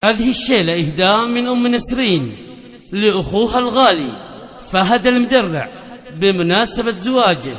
هذه الشيلة إهداء من أم نسرين لأخوها الغالي فهد المدرع بمناسبة زواجه.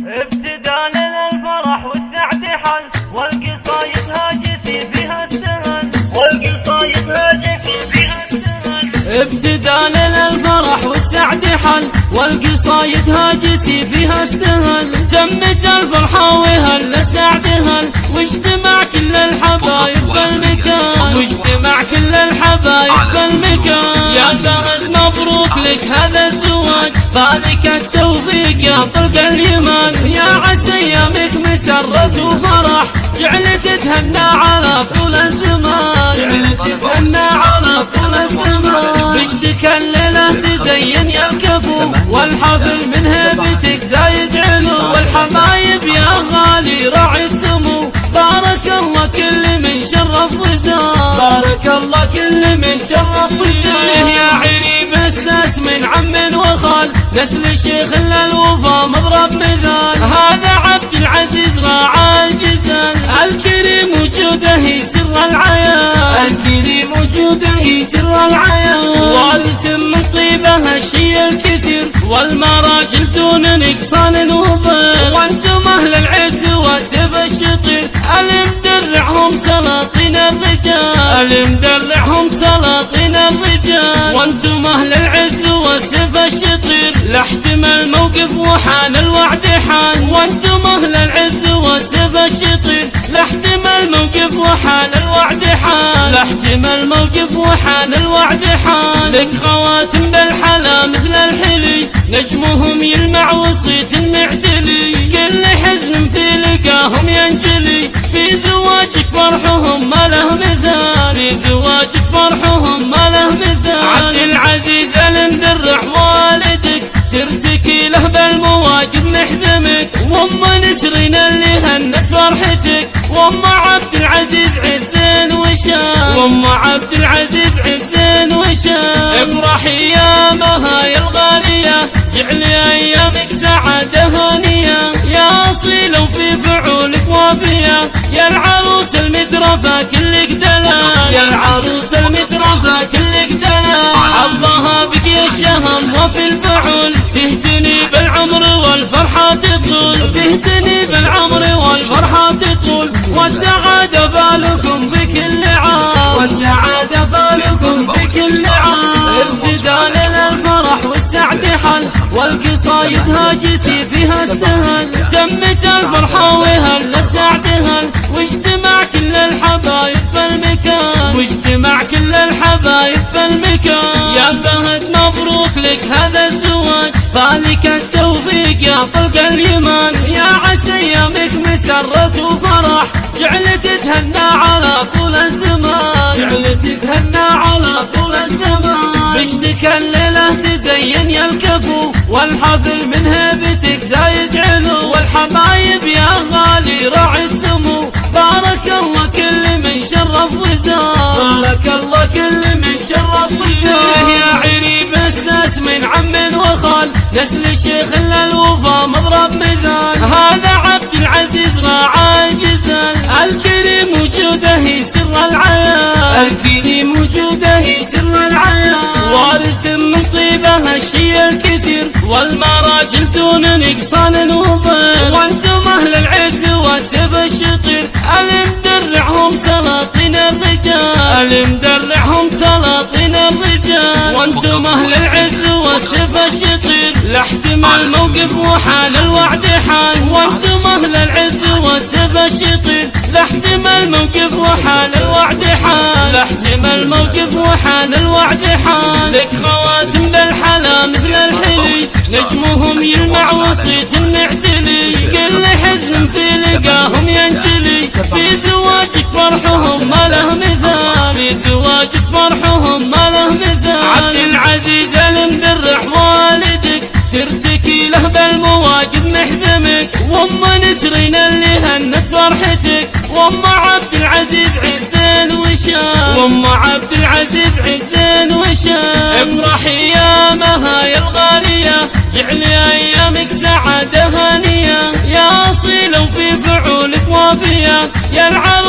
ابتداء للفرح والسعد حل، والقصايد هاجسي فيها السهل، والقصايد هاجسي فيها السهل. ابتداء للفرح والسعد حل، والقصايد هاجسي فيها استهل. تمت الفرحة وهل السعد هل، واجتمع كل الحبايب في المكان، واجتمع كل الحبايب في المكان. يا فهد مبروك لك هذا الزواج، فالك التوفيق يا طلق اليمان. يا عسى ايامك مسرة وفرح، جعلت تهنى على طول الزمان، جعلت تهنى على طول الزمان. بشتك الليلة تزين يا الكفو، والحفل من هيبتك زايد علو، والحبايب يا غالي راعي السمو. بارك الله كل من شرف وزار، بارك الله كل من شرف وزار. يا عريب استاس من عم وخال، نسل الشيخ للوفا مضرب مثال. هذا عبد العزيز راعى الجزال، الكريم وجوده سر العيان، الكريم وجوده سر العيان. وارث من طيبه الشيء الكثير، والمراجل دون نقصان وضير. وانتم اهل العز والسيف الشطير، المدرعهم سلاطين الرجال، المدرعهم سلاطين الرجال. وانتم اهل العز والسيف الشطير، لاحتم الموقف وحان الوعد حان. وانتم اهل العز والسيف الشطير، لاحتم الموقف وحان الوعد حان، لاحتم الموقف وحان الوعد حان. لك خواتم بالحلا مثل الحلي، نجمهم يلمع وصيت المعتلي. كل حزن في لقاهم ينجلي، في زواجك فرحهم ما له مثال، في زواجك فرحهم ما له مثال. عبد العزيز المدرع والدك، ترتكي له بالمواجب نحزمك. وام نسرين اللي هنت فرحتك، وام عبد العزيز عزين وشان، وام عبد العزيز عزين وشان. افرحي يا مها يا الغالية، جعلي ايامك سعادة هانية. يا اصيلة وفي فعولك وافية، يا العروس المترفة كلك دلال، يا العروس المترفة كلك دلال. عضها بك يا الشهم وفي الفعول، تهتني بالعمر والفرحة تطول، تهتني بالعمر والفرحة تطول. والسعادة بالكم بكل عام، والسعادة بالكم بكل عام. ابتداء للفرح والسعد حل، والقصايد هاجسي فيها استهل. تمت الفرحة وهل السعد هل، واجتمع كل الحبايب في المكان، واجتمع كل الحبايب في المكان. يا فهد مبروك لك هذا الزواج، فالك التوفيق يا طلق اليمان. يا عسى ايامك مسرة وفرح، جعلت تهنى على طول الزمان، جعلت تهنى على طول الزمان. بشتك الليلة تزين يا الكفو، والحفل من هيبتك زايد علو، والحبايب يا غالي راعي السمو. بارك الله كل من شرف وزار، بارك الله كل من شرف وزار. يا عريب استاس من عم وخال، نسل الشيخ للوفا مضرب مثال. هذا عبد العزيز راعى الجزال، الكريم وجوده سر العيان، الكريم وجوده سر العيان. وارث من طيبه الشيء الكثير، والمراجل دون نقصان وضير. وانتم اهل العز والسيف الشطير، المدرعهم سلاطين الرجال، المدرعهم سلاطين الرجال. وانتم اهل العز والسيف الشطير، لاحتم الموقف وحان الوعد حان. وانتم اهل العز والسيف الشطير، لاحتم الموقف وحان الوعد حان، لاحتم الموقف وحان الوعد حان. لك خواتم بالحلا مثل الحلي، نجمهم يلمع وصيت المعتلي. كل حزن في لقاهم ينجلي، في زواجك فرحهم ما له مثال، في زواجك فرحهم ما له مثال. عبد العزيز المدرع والدك، ترتكي له بالمواجب نحزمك. وام نسرين اللي هنت فرحتك، وام عبد العزيز عزين وشان، وام عبد العزيز عزين وشان. افرحي يا مها يا الغالية، جعلي ايامك سعادة هانية. يا اصيلة وفي فعولك وافية، يا العروس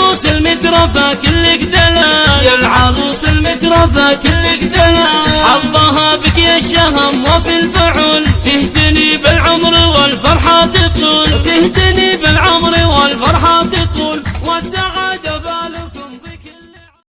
المترفة كلك دلال، يا العروس المترفة كلك دلال. حظها بك يا الشهم وفي الفعل، تهتني بالعمر والفرحة تطول، تهتني